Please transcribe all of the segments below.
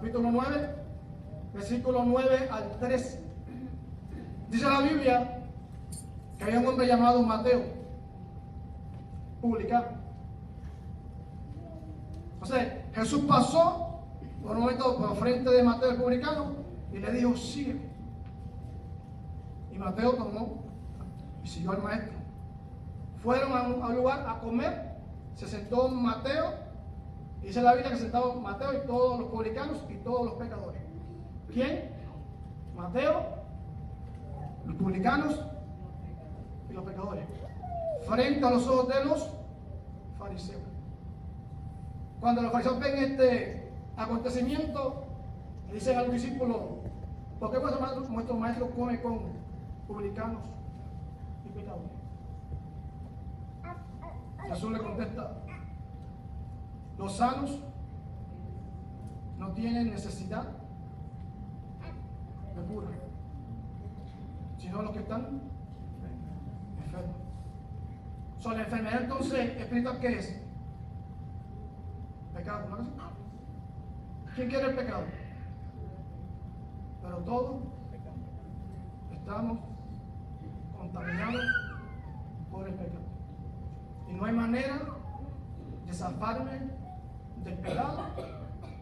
capítulo 9, versículo 9 al 13. Dice la Biblia que había un hombre llamado Mateo, publicano. O sea, Jesús pasó por un momento por frente de Mateo el publicano y le dijo, sigue. Y Mateo tomó y siguió al maestro. Fueron a un lugar a comer, se sentó Mateo, y dice la Biblia que sentaron Mateo y todos los publicanos y todos los pecadores. ¿Quién? Mateo, los publicanos y los pecadores, frente a los ojos de los fariseos. Cuando los fariseos ven este acontecimiento, le dicen a los discípulos, ¿por qué vuestro maestro come con publicanos y pecadores? Jesús le contesta, los sanos no tienen necesidad de cura, sino los que están enfermos. La enfermedad entonces espiritual, ¿qué es? Pecado, ¿no? ¿Quién quiere el pecado? Pero todos estamos contaminados por el pecado. Y no hay manera de zafarme del pecado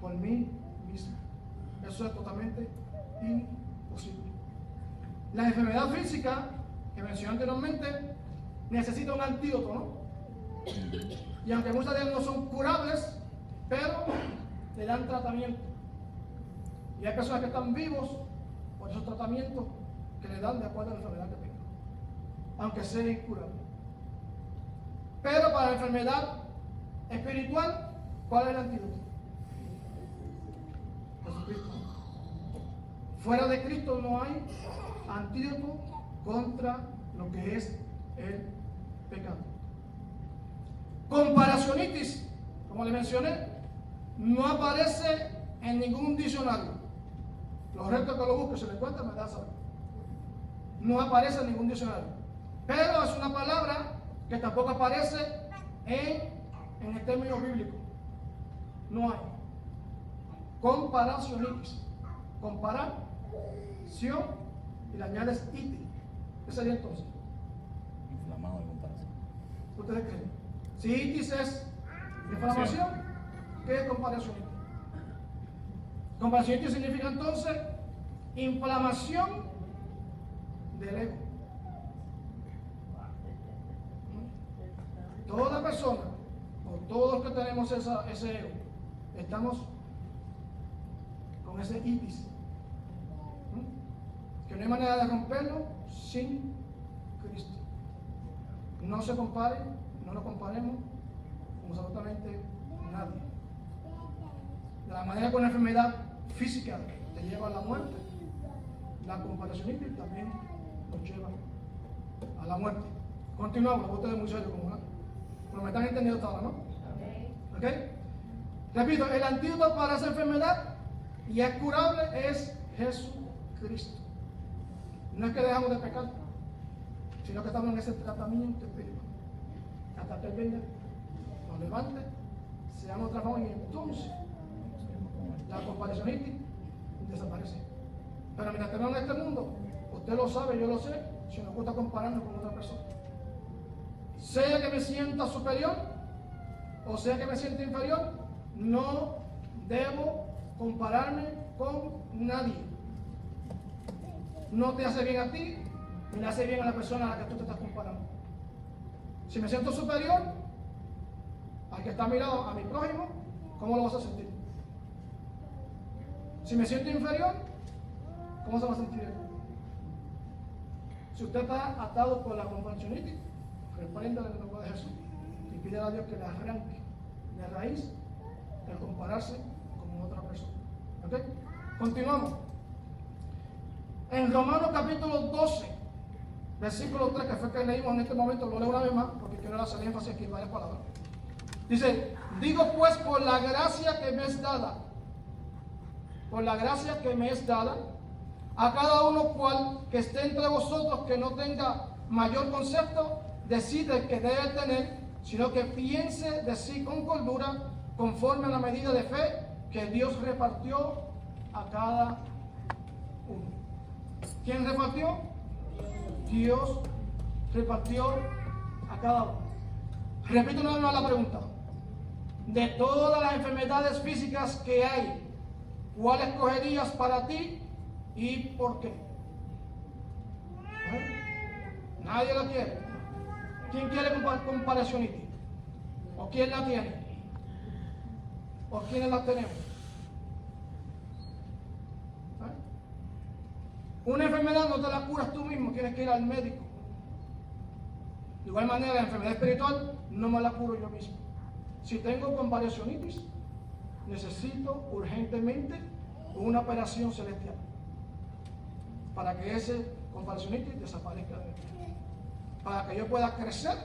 por mí mismo. Eso es totalmente imposible. La enfermedad física que mencioné anteriormente necesita un antídoto, ¿no? Y aunque muchas de ellas no son curables, pero le dan tratamiento. Y hay personas que están vivos por esos tratamientos que le dan de acuerdo a la enfermedad que tengan, aunque sea incurable. Pero para la enfermedad espiritual, ¿cuál es el antídoto? Jesucristo. Fuera de Cristo no hay antídoto contra lo que es el pecado. Comparacionitis, como le mencioné, no aparece en ningún diccionario. Los restos que lo busque, se le encuentra, me da saber. No aparece en ningún diccionario. Pero es una palabra que tampoco aparece en el término bíblico. No hay. Comparacionitis. Comparación y le añades iti. ¿Qué sería entonces? Inflamado de comparación. ¿Ustedes creen? Si itis es inflamación, ¿qué es comparación? Comparación significa entonces inflamación del ego. Toda persona, o todos los que tenemos ese ego, estamos con ese itis. Que no hay manera de romperlo sin Cristo. No se compare, no lo comparemos con absolutamente nadie. De la manera que una enfermedad física te lleva a la muerte, la comparación también nos lleva a la muerte. Continuamos, ustedes muy serios como pero me están entendiendo todo, ¿no? ¿Ok? Repito, el antídoto para esa enfermedad y es curable es Jesucristo. No es que dejamos de pecar, sino que estamos en ese tratamiento espiritual. Hasta que Él venga, nos levante, seamos transformados y entonces la comparación desaparece. Pero mientras tenemos en este mundo, usted lo sabe, yo lo sé, si nos gusta compararnos con otra persona. Sea que me sienta superior o sea que me sienta inferior, no debo compararme con nadie. No te hace bien a ti, ni le hace bien a la persona a la que tú te estás comparando. Si me siento superior al que está mirado a mi prójimo, ¿cómo lo vas a sentir? Si me siento inferior, ¿cómo se va a sentir él? Si usted está atado por la comparacionitis, repréndale en el nombre de Jesús y pide a Dios que le arranque de raíz el compararse con otra persona. ¿Ok? Continuamos. En Romanos capítulo 12, versículo 3, que fue que leímos en este momento, lo leo una vez más porque quiero hacer énfasis aquí en varias palabras. Dice, digo pues por la gracia que me es dada, por la gracia que me es dada, a cada uno cual que esté entre vosotros que no tenga mayor concepto, decide que debe tener, sino que piense de sí con cordura, conforme a la medida de fe que Dios repartió a cada uno. ¿Quién repartió? Dios repartió a cada uno. Repito una vez más la pregunta. De todas las enfermedades físicas que hay, ¿cuál escogerías para ti y por qué? Nadie la quiere. ¿Quién quiere comparacionitis? ¿O quién la tiene? ¿O quiénes la tenemos? Una enfermedad no te la curas tú mismo, tienes que ir al médico. De igual manera, la enfermedad espiritual no me la curo yo mismo. Si tengo comparacionitis, necesito urgentemente una operación celestial para que ese comparacionitis desaparezca de mí, para que yo pueda crecer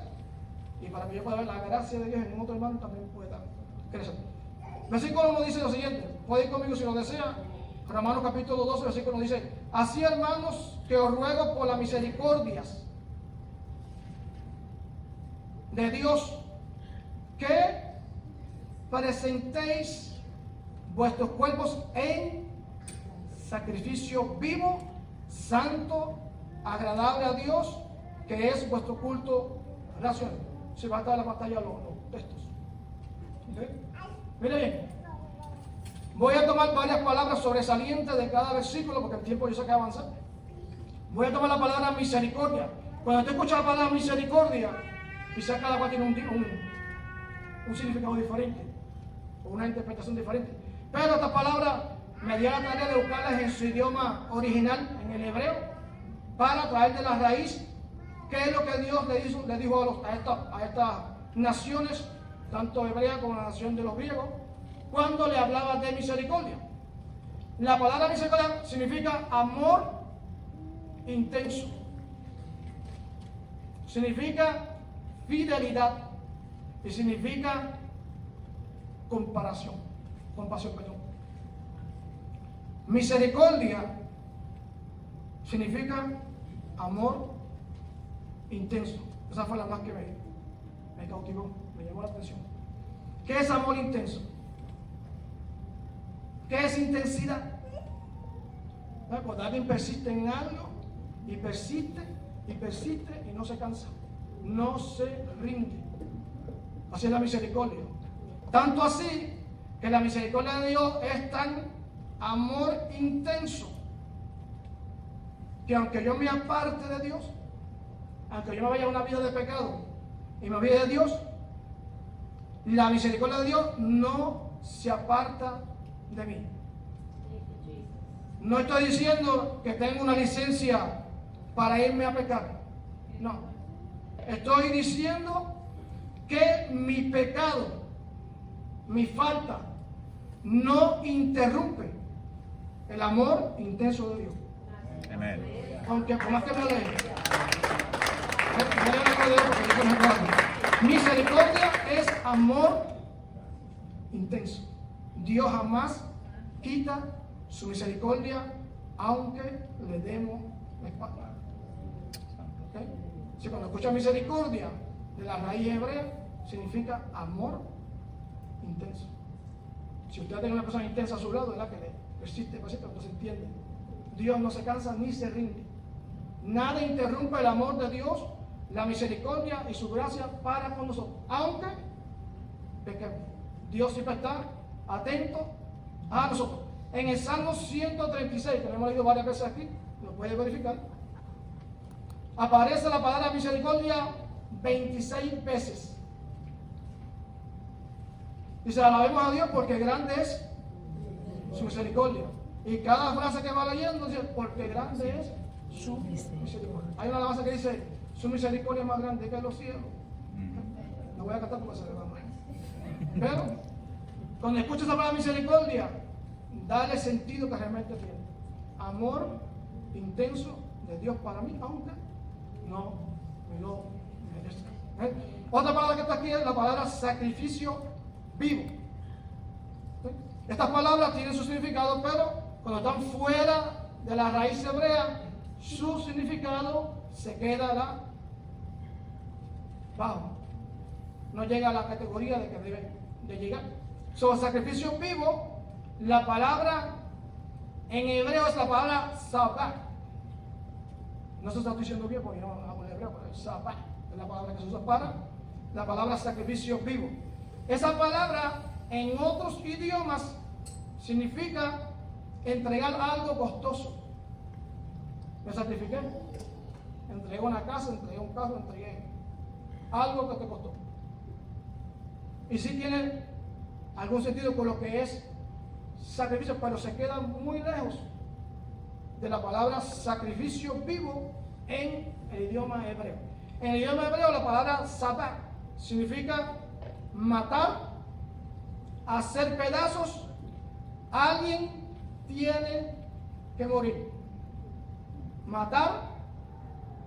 y para que yo pueda ver la gracia de Dios en otro hermano también pueda crecer. Versículo 1 dice lo siguiente, puede ir conmigo si lo desea. Romanos capítulo 12, versículo 1 dice: así, hermanos, que os ruego por las misericordias de Dios, que presentéis vuestros cuerpos en sacrificio vivo, santo, agradable a Dios, que es vuestro culto racional. Se va a estar en la pantalla los textos. ¿Okay? Mire bien. Voy a tomar varias palabras sobresalientes de cada versículo porque el tiempo yo sé que avanza. Voy a tomar la palabra misericordia. Cuando usted escucha la palabra misericordia, quizás cada cual tiene un significado diferente o una interpretación diferente. Pero esta palabra me dio la tarea de buscarlas en su idioma original, en el hebreo, para traer de la raíz qué es lo que Dios le dijo a estas naciones, tanto hebreas como la nación de los griegos, cuando le hablaba de misericordia. La palabra misericordia significa amor intenso, significa fidelidad y significa compasión. Misericordia significa amor intenso. Esa fue la más que me cautivó, me llamó la atención. ¿Qué es amor intenso? ¿Qué es intensidad? Cuando alguien persiste en algo y persiste y no se cansa, no se rinde. Así es la misericordia. Tanto así que la misericordia de Dios es tan amor intenso que aunque yo me aparte de Dios, aunque yo me vaya a una vida de pecado y me olvide de Dios, la misericordia de Dios no se aparta de mí. No estoy diciendo que tengo una licencia para irme a pecar. No. Estoy diciendo que mi pecado, mi falta, no interrumpe el amor intenso de Dios. Amén. Aunque por más que me aleje. Misericordia es amor intenso. Dios jamás quita su misericordia aunque le demos la espalda. ¿Okay? Si cuando escucha misericordia de la raíz hebrea, significa amor intenso. Si usted tiene una persona intensa a su lado, ¿verdad? Que le persiste, entonces entiende. Dios no se cansa ni se rinde. Nada interrumpe el amor de Dios, la misericordia y su gracia para con nosotros, aunque pequemos. Dios siempre está atento a nosotros. En el Salmo 136, que lo hemos leído varias veces aquí, lo puede verificar, aparece la palabra misericordia 26 veces. Dice: alabemos a Dios porque grande es su misericordia. Y cada frase que va leyendo dice: porque grande es su misericordia. Hay una alabanza que dice: su misericordia es más grande que los cielos. No voy a cantar porque se le va mal. Pero cuando escuchas esa palabra misericordia, dale sentido que realmente tiene. Amor intenso de Dios para mí, aunque no me lo merezca. Otra palabra que está aquí es la palabra sacrificio vivo. Estas palabras tienen su significado, pero cuando están fuera de la raíz hebrea, su significado se queda bajo. No llega a la categoría de que debe de llegar. El sacrificio vivo La palabra en hebreo es la palabra sabá. No se está diciendo bien porque yo no hablo en hebreo, pero sabá es la palabra que se usa para la palabra sacrificio vivo. Esa palabra en otros idiomas significa entregar algo costoso. Me sacrifiqué, entregué una casa, entregué un carro, entregué algo que te costó. Y sí tiene algún sentido con lo que es sacrificio, pero se queda muy lejos de la palabra sacrificio vivo en el idioma hebreo. En el idioma hebreo la palabra sabá significa matar, hacer pedazos. Alguien tiene que morir. Matar,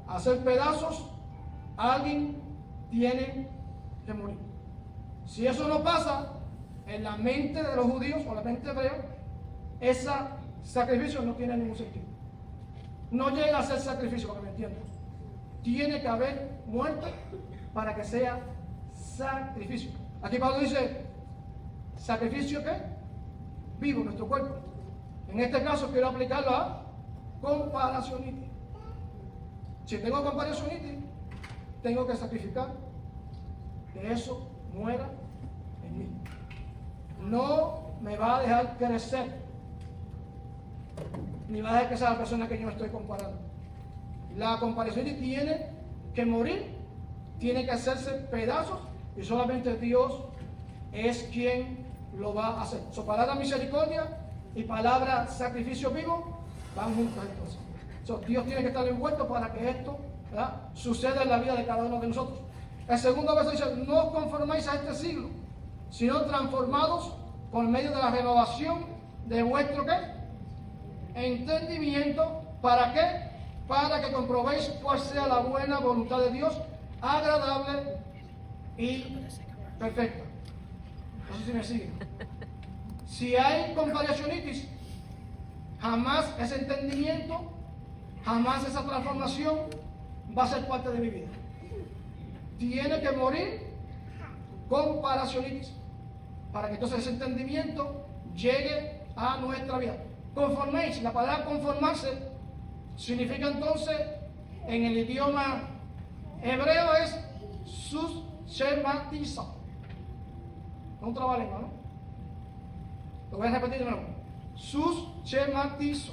hacer pedazos, alguien tiene que morir. Si eso no pasa en la mente de los judíos o la mente hebrea, ese sacrificio no tiene ningún sentido. No llega a ser sacrificio, para que me entiendan. Tiene que haber muerte para que sea sacrificio. Aquí Pablo dice, ¿sacrificio qué? Vivo, nuestro cuerpo. En este caso quiero aplicarlo a comparacionitis. Si tengo comparacionitis, tengo que sacrificar que eso muera en mí. No me va a dejar crecer, ni va a dejar que sea la persona que yo me estoy comparando. La comparacionitis tiene que morir, tiene que hacerse pedazos, y solamente Dios es quien lo va a hacer. Su palabra misericordia y palabra sacrificio vivo van juntas entonces. Dios tiene que estar envuelto para que esto, ¿verdad?, suceda en la vida de cada uno de nosotros. El segundo verso dice, no os conformáis a este siglo, sino transformados por medio de la renovación de vuestro ¿qué? Entendimiento. ¿Para qué? Para que comprobéis cuál sea la buena voluntad de Dios, agradable y perfecta. No sé si me siguen. Si hay comparacionitis, jamás ese entendimiento, jamás esa transformación va a ser parte de mi vida. Tiene que morir comparacionitis para que entonces ese entendimiento llegue a nuestra vida. Conforméis, la palabra conformarse significa entonces en el idioma hebreo es sushermatiza. No un trabalengua, ¿no? Lo voy a repetir de nuevo. Sushermatizo.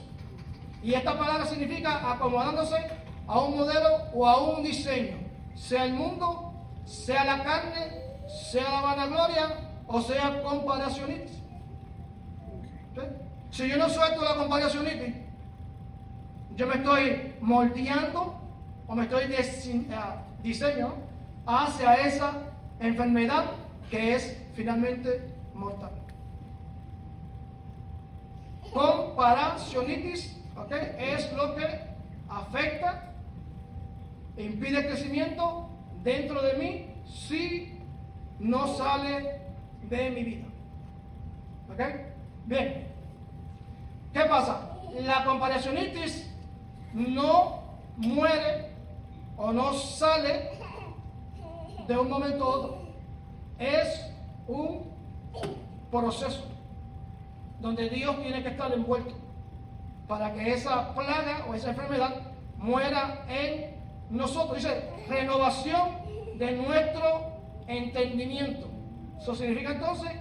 Y esta palabra significa acomodándose a un modelo o a un diseño. Sea el mundo, sea la carne, sea la vanagloria o sea comparacionitis. ¿Sí? Si yo no suelto la comparacionitis, yo me estoy moldeando o me estoy diseñando hacia esa enfermedad que es finalmente mortal. Comparacionitis, ¿okay?, es lo que afecta e impide el crecimiento dentro de mí si no sale de mi vida. ¿Ok? Bien. ¿Qué pasa? La comparacionitis no muere o no sale de un momento a otro. Es un proceso donde Dios tiene que estar envuelto para que esa plaga o esa enfermedad muera en nosotros. Dice, renovación de nuestro entendimiento. Eso significa entonces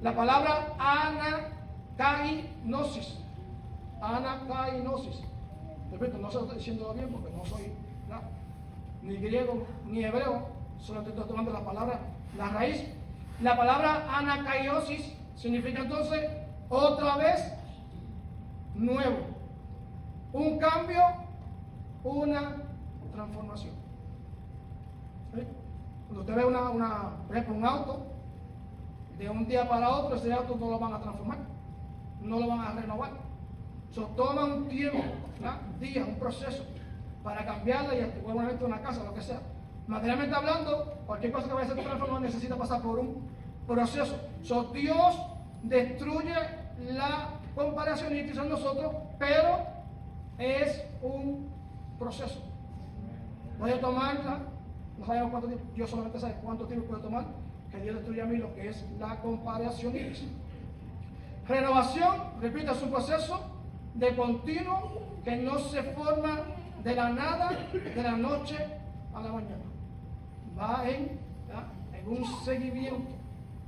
la palabra anakainosis. Anakainosis. Repito, no estoy diciendo bien porque no soy ni griego ni hebreo, solo estoy tomando la palabra, la raíz. La palabra anakaiosis significa entonces otra vez nuevo. Un cambio, una transformación. ¿Sí? Cuando usted ve por ejemplo, un auto, de un día para otro, ese auto no lo van a transformar, no lo van a renovar. Toma un tiempo, días, un proceso para cambiarla y igualmente una casa, lo que sea. Materialmente hablando, cualquier cosa que vaya a ser transformada necesita pasar por un proceso. Dios destruye la comparacionitis en nosotros, pero es un proceso. Voy a tomarla, no sabemos cuánto tiempo, yo solamente sé cuánto tiempo puedo tomar, que Dios destruya a mí lo que es la comparacionitis. Renovación, repito, es un proceso de continuo que no se forma de la nada, de la noche a la mañana. Va en un seguimiento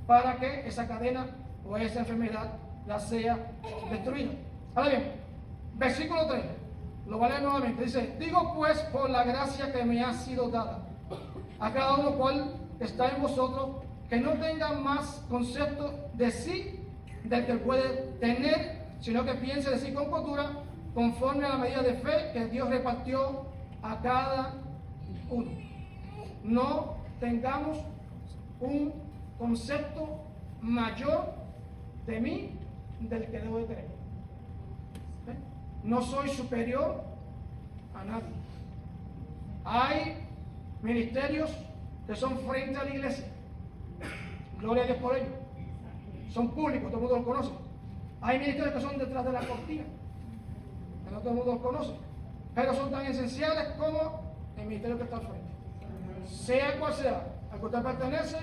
para que esa cadena o esa enfermedad la sea destruida. Ahora bien, versículo 3, lo voy a leer nuevamente. Dice: digo pues por la gracia que me ha sido dada a cada uno cual está en vosotros, que no tenga más concepto de sí del que puede tener, sino que piense de sí con cordura, conforme a la medida de fe que Dios repartió a cada uno. No tengamos un concepto mayor de mí del que debo de tener. No soy superior a nadie. Hay ministerios que son frente a la iglesia. Gloria a Dios por ello. Son públicos, todo el mundo los conoce. Hay ministerios que son detrás de la cortina, que no todo el mundo los conoce, pero son tan esenciales como el ministerio que está al frente. Sea cual sea, al que usted pertenece,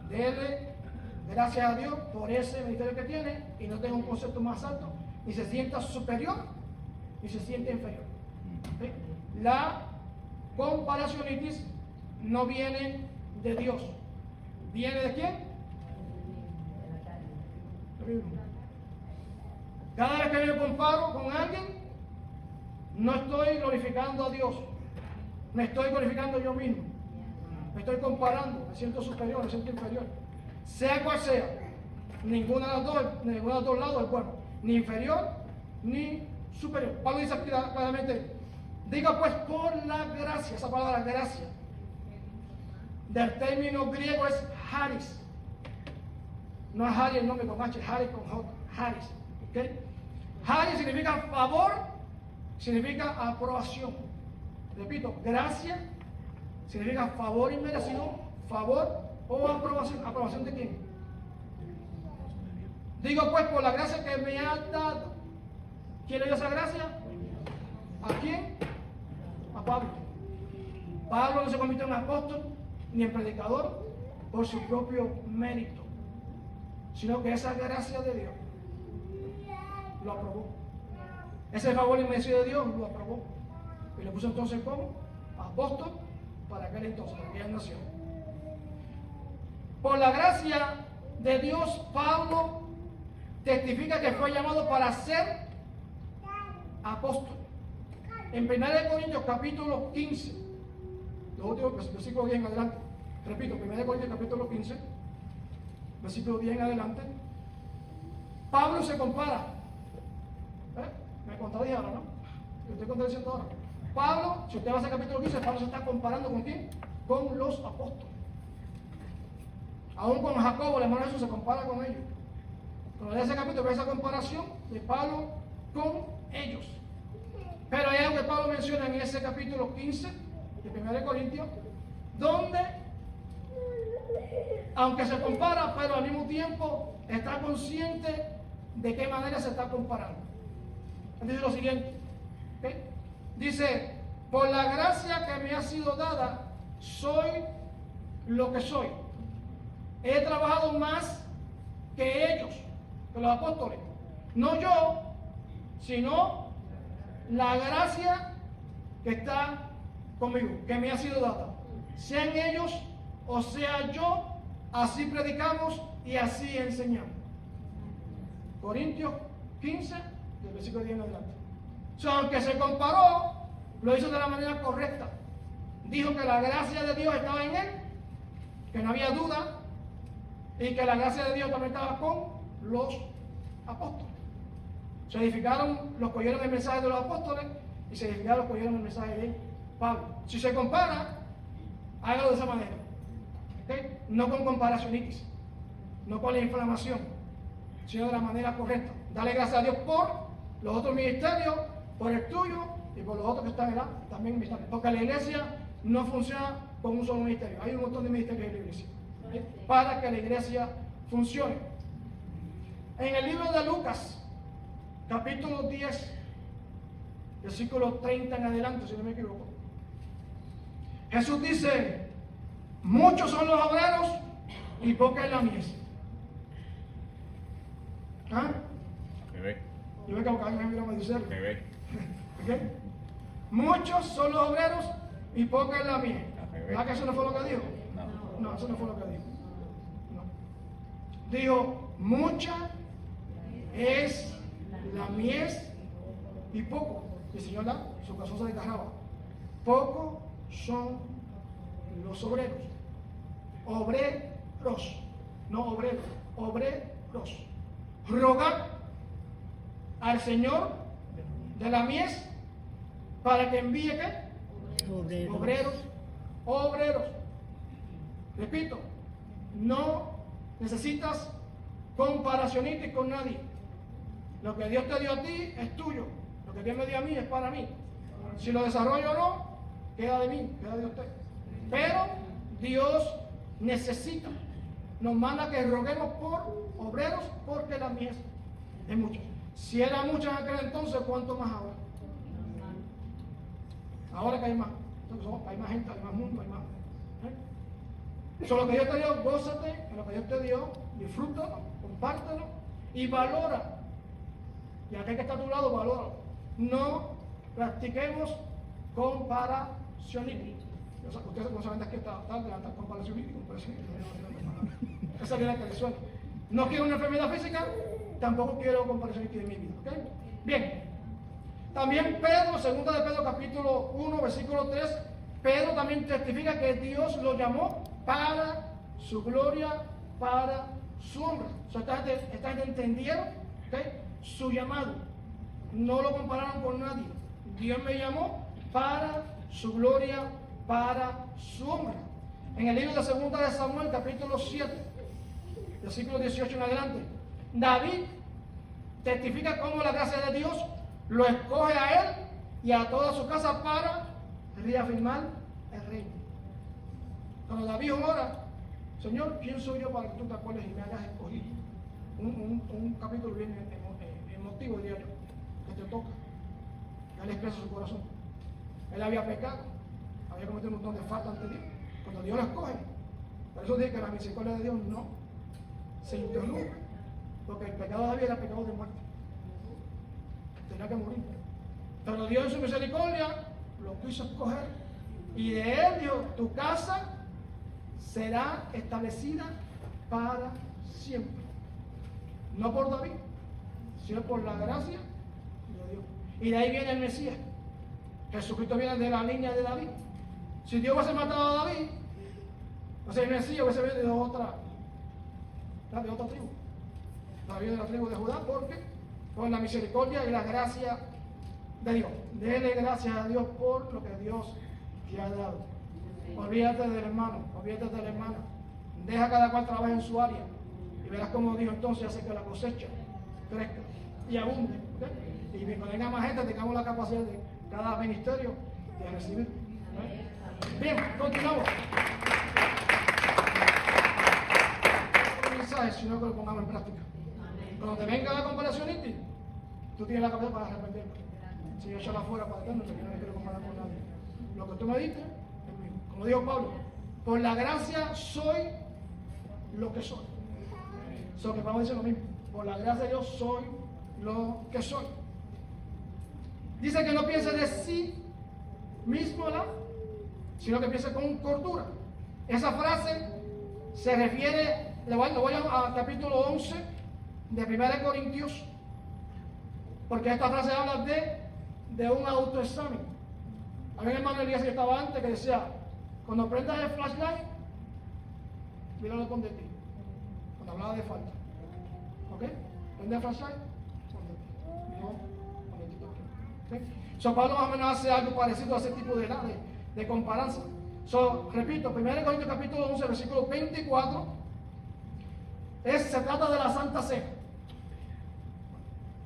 dele gracias a Dios por ese ministerio que tiene y no tenga un concepto más alto, ni se sienta superior, ni se siente inferior. ¿Sí? La comparacionitis no viene de Dios. ¿Viene de quién? Cada vez que yo comparo con alguien, no estoy glorificando a Dios, me estoy glorificando yo mismo. Me estoy comparando, me siento superior, me siento inferior. Sea cual sea, ninguno de los dos lados es bueno, ni inferior ni superior. Pablo dice aquí claramente: diga pues por la gracia, esa palabra gracia, del término griego es charis. No es Harry el nombre con H, Harry con J, Haris. ¿Okay? Haris significa favor, significa aprobación. Repito, gracia significa favor inmerecido, favor o aprobación. ¿Aprobación de quién? Digo pues por la gracia que me ha dado. ¿Quién le dio esa gracia? ¿A quién? A Pablo. Pablo no se convirtió en apóstol ni en predicador por su propio mérito, sino que esa gracia de Dios lo aprobó. Ese favor inmerecido de Dios lo aprobó y lo puso entonces como apóstol para aquel entonces, para aquella nación. Por la gracia de Dios, Pablo testifica que fue llamado para ser apóstol. En 1 Corintios capítulo 15, los últimos versículos bien adelante, repito, 1 Corintios capítulo 15, versículo bien adelante, Pablo se compara. Me contradije ahora, ¿no? Lo estoy contradiciendo ahora. Pablo, si usted va a hacer capítulo 15, Pablo se está comparando ¿con quién? Con los apóstoles. Aún con Jacobo, el hermano de Jesús, se compara con ellos. Cuando lee ese capítulo, ve esa comparación de Pablo con ellos. Pero hay algo que Pablo menciona en ese capítulo 15 de 1 Corintios, donde, aunque se compara, pero al mismo tiempo está consciente de qué manera se está comparando. Dice lo siguiente, ¿okay? Dice: por la gracia que me ha sido dada, soy lo que soy. He trabajado más que ellos, que los apóstoles. No yo, sino la gracia que está conmigo, que me ha sido dada. Sean ellos o sea yo, así predicamos y así enseñamos. Corintios 15, del versículo 10 en adelante. Aunque se comparó, lo hizo de la manera correcta. Dijo que la gracia de Dios estaba en él, que no había duda, y que la gracia de Dios también estaba con los apóstoles. Se edificaron los que oyeron el mensaje de los apóstoles y se edificaron los que oyeron el mensaje de Pablo. Si se compara, hágalo de esa manera. ¿Okay? No con comparacionitis, no con la inflamación, sino de la manera correcta. Dale gracias a Dios por los otros ministerios, por el tuyo y por los otros que están también ministerios. Porque la iglesia no funciona con un solo ministerio. Hay un montón de ministerios en la iglesia. ¿Okay? Para que la iglesia funcione. En el libro de Lucas, capítulo 10, versículo 30 en adelante, si no me equivoco, Jesús dice: muchos son los obreros y poca es la mies. ¿Ah? Yo me equivoco, me miro a Maricel. Bebé. ¿Ok? Muchos son los obreros y poca es la mies. ¿Verdad que eso no fue lo que dijo? No. No, eso no fue lo que dijo. No. Dijo, mucha es la mies y poco. Y el Señor su corazón se desgarraba. Poco son los obreros. Obreros. No obreros. Obreros. Rogad al Señor de la mies para que envíe ¿qué? Obreros. Obreros. Repito, no necesitas comparacionistas con nadie. Lo que Dios te dio a ti es tuyo. Lo que Dios me dio a mí es para mí. Si lo desarrollo o no, queda de mí, queda de usted. Pero Dios necesita, nos manda que roguemos por obreros porque la mies es mucha. Si era mucha en aquel entonces, ¿cuánto más ahora? Ahora que hay más. Entonces, hay más gente, hay más mundo, hay más. Eso lo que Dios te dio, gózate en lo que Dios te dio, disfrútalo, compártelo y valora. Y aquel que está a tu lado, valóralo. No practiquemos comparacionismo. Ustedes no saben de qué está levantar comparacionismo. Esa es la que le suena. No quiero una enfermedad física, tampoco quiero comparacionismo en mi vida. ¿Okay? Bien. También Pedro, segunda de Pedro capítulo 1, versículo 3, Pedro también testifica que Dios lo llamó para su gloria, para su honra. O sea, esta gente entendieron, ¿okay?, su llamado. No lo compararon con nadie. Dios me llamó para su gloria, para su honra. En el libro de segunda de Samuel, capítulo 7, versículo 18 en adelante, David testifica cómo la gracia de Dios lo escoge a él y a toda su casa para reafirmar el reino. Cuando David ora, Señor, ¿quién soy yo para que tú te acuerdes y me hayas escogido? Un capítulo bien emotivo, diría yo, que te toca. Él expresa su corazón. Él había pecado, había cometido un montón de faltas ante Dios. Cuando Dios lo escoge, por eso dije que la misericordia de Dios no se interrumpe, porque el pecado de David era pecado de muerte. Tenía que morir. Pero Dios en su misericordia lo quiso escoger y de él dijo, tu casa será establecida para siempre. No por David, sino por la gracia de Dios. Y de ahí viene el Mesías. Jesucristo viene de la línea de David. Si Dios hubiese matado a David, entonces el Mesías hubiese venido de otra tribu. David de la tribu de Judá, porque por la misericordia y la gracia de Dios. Dele gracias a Dios por lo que Dios te ha dado. Olvídate del hermano, olvídate de la hermana. Deja cada cual trabaje en su área. Y verás cómo Dios entonces hace que la cosecha crezca y abunde. ¿Okay? Y cuando venga más gente, tengamos la capacidad de cada ministerio de recibir. ¿Okay? Bien, continuamos. No un mensaje, sino que lo pongamos en práctica. Cuando te venga la comparación íntima, tú tienes la capacidad para arrepentirte. Si yo echarla fuera para eterno, yo no me quiero comparar con nadie. Lo que tú me diste, es mío. Como dijo Pablo, por la gracia soy lo que soy. So que Pablo dice lo mismo. Por la gracia de Dios soy lo que soy. Dice que no piense de sí mismo, ¿verdad?, sino que piense con cordura. Esa frase se refiere, lo voy a capítulo 11 de 1 Corintios, porque esta frase habla de un autoexamen. Había un hermano Elías que estaba antes que decía, cuando prendas el flashlight, míralo con de ti. Cuando hablaba de falta. ¿Ok? Prende el flashlight, con de ti. No, con de ti también. ¿Ok? So, Pablo más o menos hace algo parecido a ese tipo de comparanza. So, repito, 1 Corintios capítulo 11, versículo 24, se trata de la Santa Cena.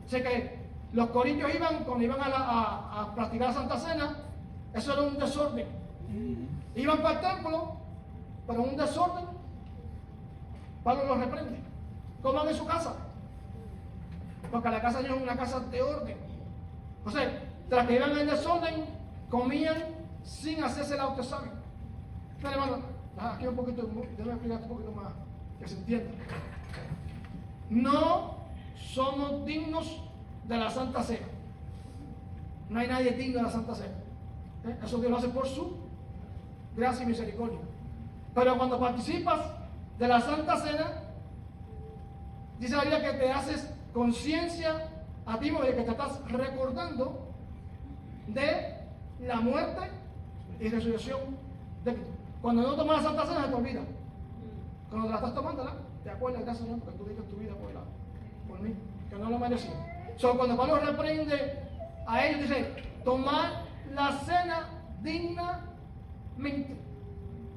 Así que los corintios cuando iban a practicar la Santa Cena, eso era un desorden. Iban para el templo, pero un desorden. Pablo los reprende. Coman en su casa, porque la casa de Dios es una casa de orden. O sea, tras que iban en desorden, comían sin hacerse el autoexamen. Pero hermano, aquí un poquito, déjame explicar un poquito más, que se entienda. No somos dignos de la Santa Cena. No hay nadie digno de la Santa Cena. Eso Dios lo hace por su gracia y misericordia. Pero cuando participas de la Santa Cena, dice la Biblia que te haces conciencia a ti mismo de que te estás recordando de la muerte y resurrección de Cristo. Cuando no tomas la Santa Cena, se te olvida. Cuando te la estás tomando, te acuerdas, gracias Señor, porque tú diste tu vida por mí, que no lo merecía. Cuando Pablo reprende a ellos, dice: tomar la cena dignamente.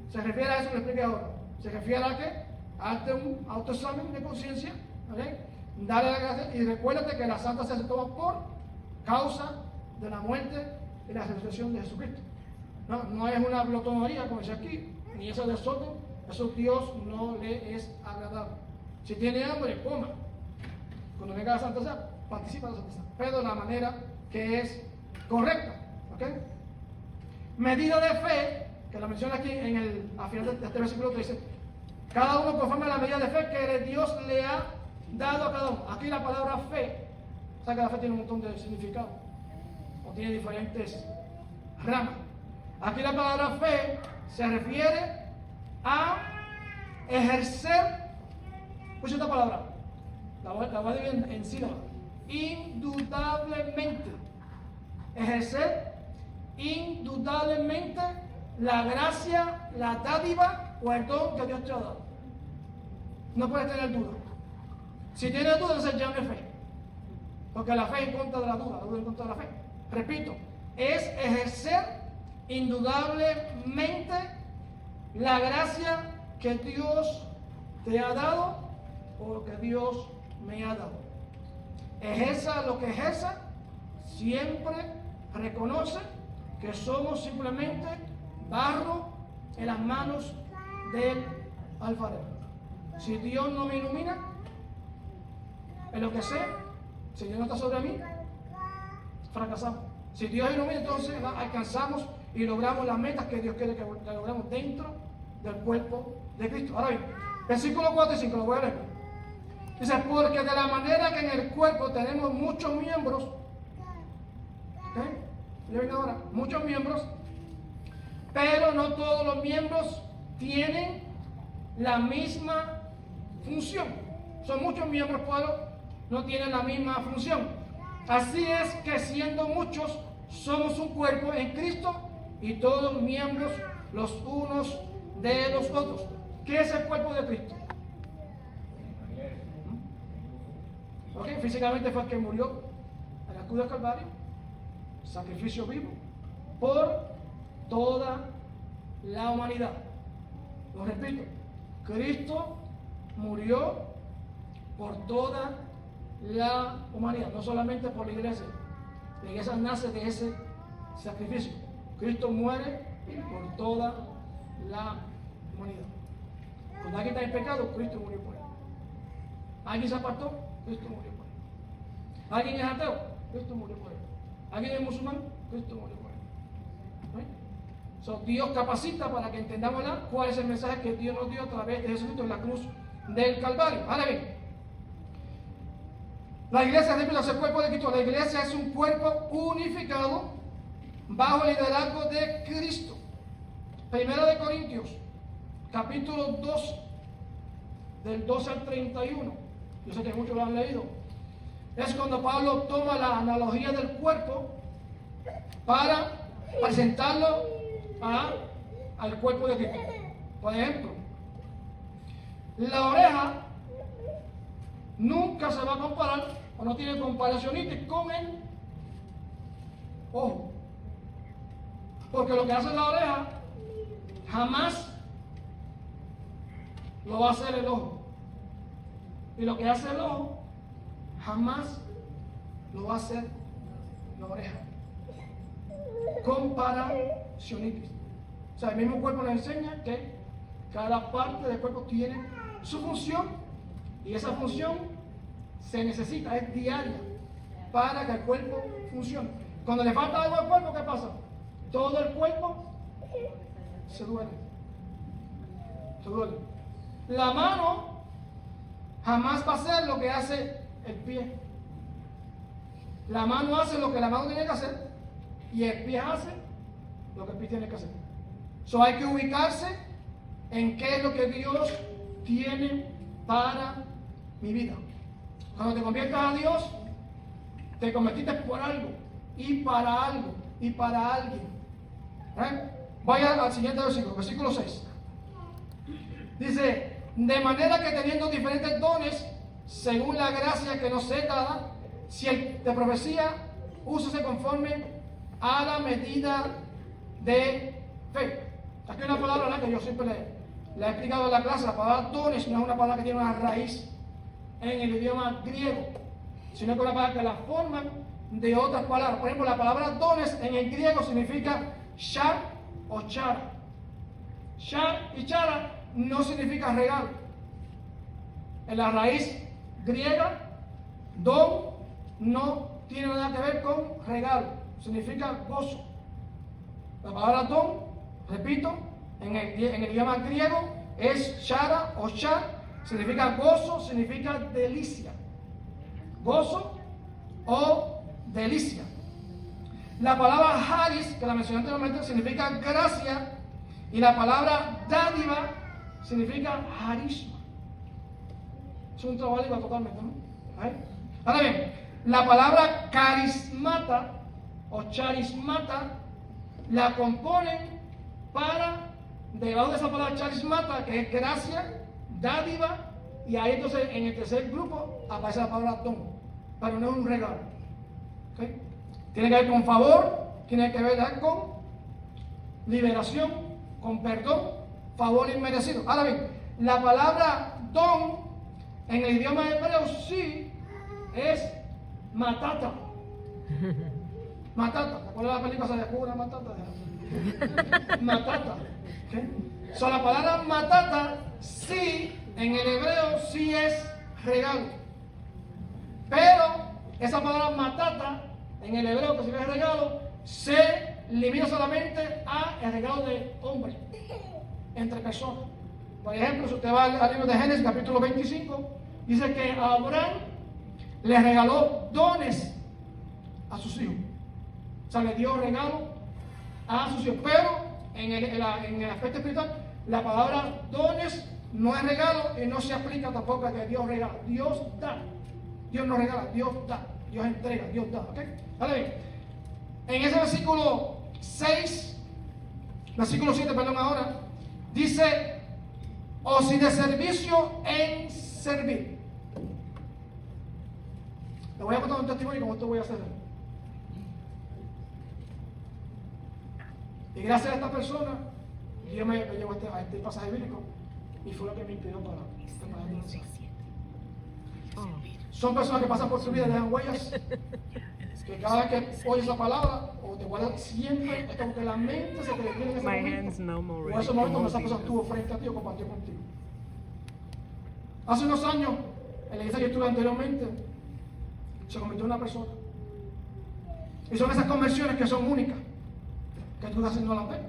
Se refiere a eso que le expliqué ahora. Se refiere a que hazte un autoexamen de conciencia, ¿okay? Dale la gracia y recuérdate que la Santa Cena se toma por causa de la muerte y la resurrección de Jesucristo. No es una glotonería, como dice aquí, ni eso de soto. Eso Dios no le es agradable. Si tiene hambre, coma. Cuando venga la Santa Cena, participa de la Santa Cena, pero de la manera que es correcta. ¿Okay? Medida de fe, que la menciona aquí al final de este versículo, que dice: cada uno conforme a la medida de fe que Dios le ha dado a cada uno. Aquí la palabra fe, o sea que la fe tiene un montón de significados, o tiene diferentes ramas. Aquí la palabra fe se refiere a ejercer, escucha esta palabra, la voy a dividir en sílabas: indudablemente. Ejercer indudablemente la gracia, la dádiva o el don que Dios te ha dado. No puedes tener duda. Si tienes duda, entonces llame fe, porque la fe en contra de la duda en contra de la fe. Repito, es ejercer indudablemente la gracia que Dios te ha dado o que Dios me ha dado. Ejerza lo que ejerza, siempre reconoce que somos simplemente barro en las manos del alfarero. Si Dios no me ilumina en lo que sé, si Dios no está sobre mí, fracasamos. Si Dios ilumina, entonces alcanzamos y logramos las metas que Dios quiere que logremos dentro del cuerpo de Cristo. Ahora bien, versículo 4 y 5, lo voy a leer. Dice: porque de la manera que en el cuerpo tenemos muchos miembros, ¿okay? Ahora, muchos miembros, pero no todos los miembros tienen la misma función. Son muchos miembros, pero no tienen la misma función. Así es que siendo muchos, somos un cuerpo en Cristo y todos miembros los unos de los otros. ¿Qué es el cuerpo de Cristo? Okay, físicamente fue el que murió en la cruz del Calvario, sacrificio vivo por toda la humanidad. Lo repito, Cristo murió por toda la humanidad, no solamente por la iglesia. La iglesia nace de ese sacrificio. Cristo muere por toda la humanidad. Cuando alguien está en pecado, Cristo murió por él. Alguien se apartó, Cristo murió por él. Alguien es ateo, Cristo murió por él. Alguien es musulmán, Cristo murió por él. Dios capacita para que entendamos cuál es el mensaje que Dios nos dio a través de Jesucristo en la cruz del Calvario. Ahora bien, la iglesia, repito, es el cuerpo de Cristo. La iglesia es un cuerpo unificado bajo el liderazgo de Cristo. Primera de Corintios, capítulo 2, del 12 al 31. Yo sé que muchos lo han leído. Es cuando Pablo toma la analogía del cuerpo para presentarlo al cuerpo de Cristo. Por ejemplo, la oreja nunca se va a comparar, o no tiene comparacionistas con el ojo. Porque lo que hace la oreja jamás lo va a hacer el ojo. Y lo que hace el ojo jamás lo va a hacer la oreja. Comparacionistas. O sea, el mismo cuerpo nos enseña que cada parte del cuerpo tiene su función y esa función se necesita, es diaria para que el cuerpo funcione. Cuando le falta algo al cuerpo, ¿qué pasa? Todo el cuerpo se duele. Se duele. La mano jamás va a hacer lo que hace el pie. La mano hace lo que la mano tiene que hacer y el pie hace lo que el pie tiene que hacer. So hay que ubicarse en qué es lo que Dios tiene para mi vida. Cuando te conviertas a Dios, te convertiste por algo y para algo y para alguien. Vaya al siguiente versículo, versículo 6. Dice, de manera que teniendo diferentes dones, según la gracia que nos es dada, si el de profecía, úsese conforme a la medida de fe. Aquí hay una palabra, ¿verdad?, que yo siempre le he explicado en la clase. La palabra dones no es una palabra que tiene una raíz en el idioma griego, sino que es una palabra que la forman de otras palabras. Por ejemplo, la palabra dones en el griego significa shar o chara. Shar y chara no significa regalo. En la raíz griega, don no tiene nada que ver con regalo, significa gozo. La palabra don, repito, en el idioma griego es shara o shar, significa gozo, significa delicia. Gozo o delicia. La palabra haris, que la mencioné anteriormente, significa gracia, y la palabra dádiva significa harisma. Es un trabajo totalmente, ¿no? Ahora bien, la palabra carismata o charismata la componen para, debajo de esa palabra charismata, que es gracia, dádiva, y ahí entonces en el tercer grupo aparece la palabra don, pero no es un regalo. ¿Okay? Tiene que ver con favor, tiene que ver con liberación, con perdón, favor inmerecido. Ahora bien, la palabra don en el idioma hebreo sí es matata. Matata. ¿Te acuerdas de la película? ¿Se descubre la matata? Matata. ¿Okay? So, la palabra matata sí en el hebreo sí es regalo. Pero esa palabra matata en el hebreo, que significa regalo, se limita solamente a el regalo de hombre entre personas. Por ejemplo, si usted va al libro de Génesis, capítulo 25, dice que Abraham le regaló dones a sus hijos. O sea, le dio regalo a sus hijos. Pero en el aspecto espiritual, la palabra dones no es regalo y no se aplica tampoco a que Dios regala. Dios da. Dios no regala, Dios da. Dios entrega, Dios da. ¿Ok? Ahora bien, en ese versículo 6, versículo 7, perdón, ahora, dice, o si de servicio en servir. Le voy a contar un testimonio y con esto voy a hacer. Y gracias a esta persona, Dios me llevó a este pasaje bíblico y fue lo que me inspiró para este mensaje. Son personas que pasan por su vida y dejan huellas, que cada vez que oyes esa palabra o te guardas siempre, es como que la mente se te detiene en ese momento. O ese momento cuando esa persona estuvo frente a ti o compartió contigo. Hace unos años, en la iglesia que yo estuve anteriormente, se convirtió en una persona. Y son esas conversiones que son únicas, que tú casi no las ves.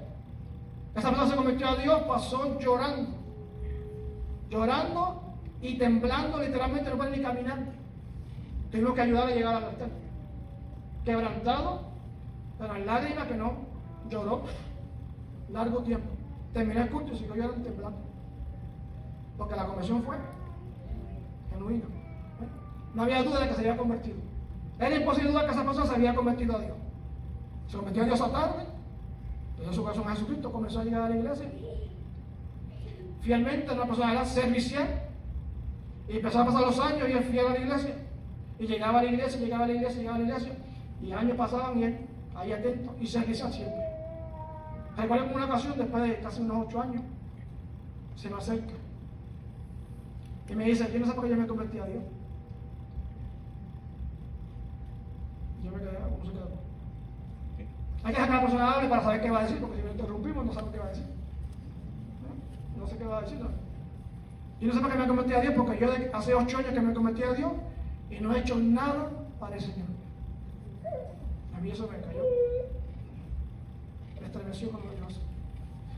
Esa persona se convirtió a Dios, pasó llorando. Llorando y temblando, literalmente no puede ni caminar. Tuvimos que ayudar a llegar al altar. Quebrantado, pero en lágrimas, que no lloró largo tiempo. Terminé el culto y siguió llorando y temblando. Porque la conversión fue genuina. No había duda de que se había convertido. Era imposible dudar que esa persona se había convertido a Dios. Se convirtió a Dios a tarde, le dio su corazón a Jesucristo, comenzó a llegar a la iglesia. Fielmente, una persona era servicial. Y empezaron a pasar los años y él fiel a la iglesia. Y llegaba a la iglesia, llegaba a la iglesia, llegaba a la iglesia. Y años pasaban y él ahí atento y servicial siempre. Recuerdo como una ocasión, después de casi unos 8 años, se me acerca. Y me dice, yo no sé por qué yo me convertí a Dios. Yo me quedé, ¿cómo se quedó? Hay que dejar que la persona hable para saber qué va a decir, porque si lo interrumpimos no sabemos qué va a decir. No sé qué va a decir. Yo no sé por qué me convertí a Dios, porque yo hace 8 años que me convertí a Dios y no he hecho nada para el Señor. A mí eso me cayó. Me estremeció cuando yo hace.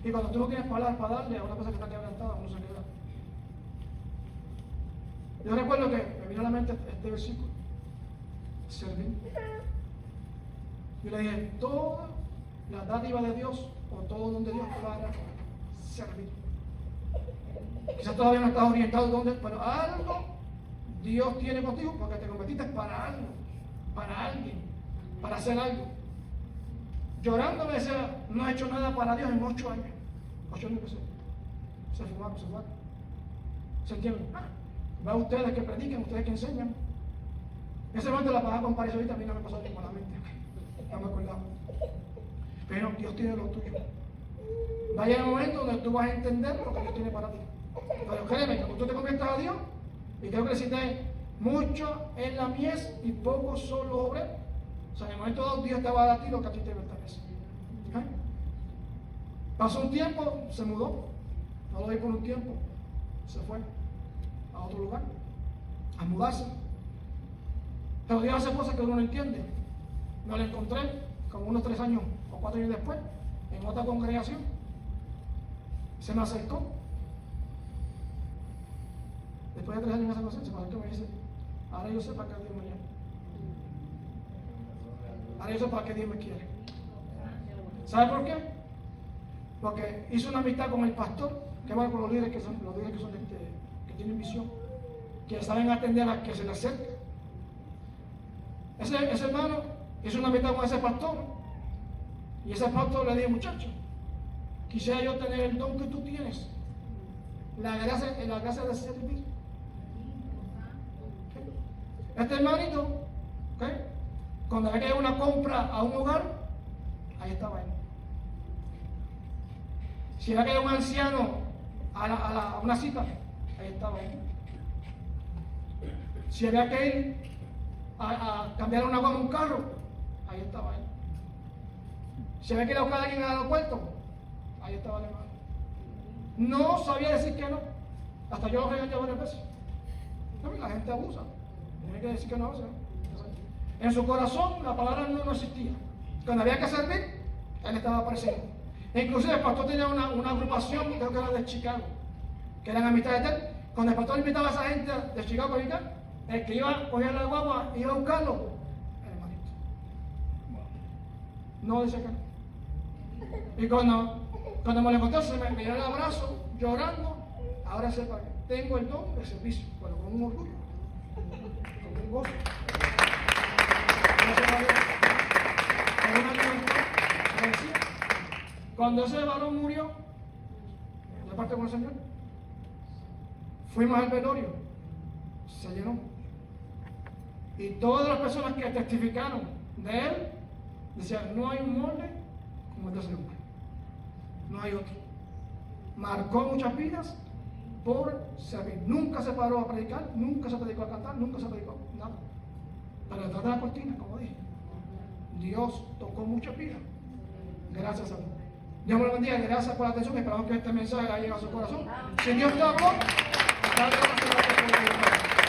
Y cuando tú no tienes palabras para darle a una persona que está quebrantada, uno se queda. Yo recuerdo que me vino a la mente este versículo. servir. Yo le dije, toda la dádiva de Dios o todo donde Dios te va a dar, servir. Quizás todavía no estás orientado donde, pero algo Dios tiene contigo porque te convertiste para algo, para alguien, para hacer algo. Llorando me decía, no he hecho nada para Dios en 8 años. 8 años que se fumaron, se fueron. ¿Se entiende? Va ustedes que predican, ustedes que enseñan. En ese momento la pasaba con París ahorita, a mí no me pasó por la mente. No me acordaba. Pero Dios tiene lo tuyo. Va a llegar un momento donde tú vas a entender lo que Dios tiene para ti. Pero créeme, cuando tú te conviertas a Dios, y creo que necesitas mucho en la mies y poco son los obreros. O sea, en el momento dado Dios te va a dar a ti lo que a ti te pertenece. Pasó un tiempo, se mudó. No lo vi por un tiempo. Se fue a otro lugar a mudarse. Pero Dios hace cosas que uno no entiende. Me lo encontré como unos 3 años o 4 años después en otra congregación. Se me acercó. Después de 3 años en esa cosa, se me acercó y me dice, ahora yo sé para qué Dios me llama. Ahora yo sé para qué Dios me quiere. ¿Sabe por qué? Porque hizo una amistad con el pastor, que va con los líderes que tienen visión, que saben atender a que se le acerca. Ese hermano hizo una amistad con ese pastor, y ese pastor le dijo, muchacho, quisiera yo tener el don que tú tienes, la gracia de servir. Este hermanito, cuando había que ir a una compra a un hogar, ahí estaba él. Si había que ir a un anciano a una cita, ahí estaba él. Si había que ir a cambiar una goma a un carro, ahí estaba él. Si había que ir a buscar a alguien al aeropuerto, ahí estaba el hermano. No sabía decir que no. Hasta yo lo regañé varias veces. La gente abusa. Tiene que decir que no. En su corazón la palabra no existía. Cuando había que servir, él estaba presente. Inclusive el pastor tenía una agrupación, creo que era de Chicago, que eran amistades de él. Cuando el pastor invitaba a esa gente de Chicago para acá, el que iba a coger la guagua, iba a buscarlo, el hermanito. No decía que no. Y cuando me lo encontré, se me dio el abrazo, llorando. Ahora sepa que tengo el don de servicio, pero con un orgullo, con un gozo. Cuando ese varón murió, de parte con el Señor, fuimos al velorio, se llenó. Y todas las personas que testificaron de él decían, no hay un molde como el de ese hombre. No hay otro. Marcó muchas vidas por servir. Nunca se paró a predicar, nunca se dedicó a cantar, nunca se dedicó a nada. Pero detrás de la cortina, como dije, Dios tocó muchas vidas. Gracias a Dios. Dios me lo bendiga, gracias por la atención. Esperamos que este mensaje haya llegado a su corazón. Si Dios te habló, dale gracias por